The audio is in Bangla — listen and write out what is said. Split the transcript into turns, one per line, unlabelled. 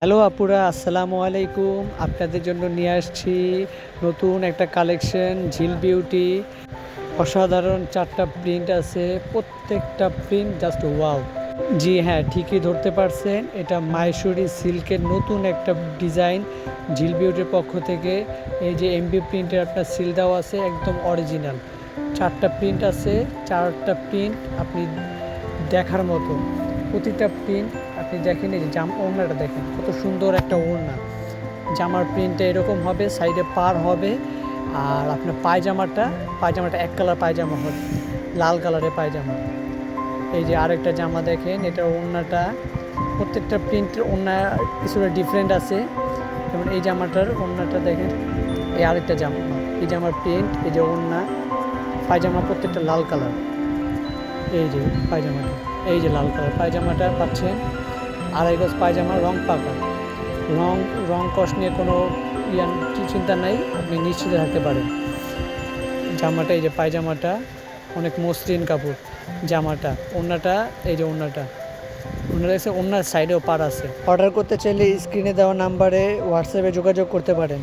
হ্যালো আপুরা, আসসালামু আলাইকুম। আপনাদের জন্য নিয়ে আসছি নতুন একটা কালেকশন, ঝিল বিউটি। অসাধারণ 4টা প্রিন্ট আছে, প্রত্যেকটা প্রিন্ট জাস্ট ওয়াও। জি হ্যাঁ, ঠিকই ধরতে পারছেন, এটা মাইসুরি সিল্কের নতুন একটা ডিজাইন। ঝিল বিউটির পক্ষ থেকে এই যে এমবি প্রিন্টের আপনার সিল দেওয়া আছে, একদম অরিজিনাল। 4টা প্রিন্ট আছে, 4টা প্রিন্ট আপনি দেখার মতো। প্রতিটা প্রিন্ট আপনি দেখেন, এই যে ওড়নাটা দেখেন কত সুন্দর একটা ওড়না। জামার প্রিন্টটা এরকম হবে, সাইডে পার হবে। আর আপনার পায়জামাটা এক কালার পায়জামা হবে, লাল কালারের পায়জামা। এই যে আরেকটা জামা দেখেন, এটার ওড়নাটা, প্রত্যেকটা প্রিন্টের ওড়না কিছুটা ডিফারেন্ট আছে। যেমন এই জামাটার ওড়নাটা দেখেন, এই আরেকটা জামা, এই জামার প্রিন্ট, এই যে ওড়না, পায়জামা প্রত্যেকটা লাল কালার। এই যে পায়জামাটা, এই যে লাল কালার পায়জামাটা পাচ্ছেন। আড়াই গজ পায়জামা, রং পাকা, রং কষ নিয়ে কোনো চিন্তা নাই, আপনি নিশ্চিত থাকতে পারেন। জামাটা, এই যে পায়জামাটা, অনেক মসৃণ কাপড় জামাটা। ওড়নাটা, এই যে ওড়নাটা এসে ওড়নার সাইডেও পার আছে। অর্ডার করতে চাইলে স্ক্রিনে দেওয়া নাম্বারে হোয়াটসঅ্যাপে যোগাযোগ করতে পারেন।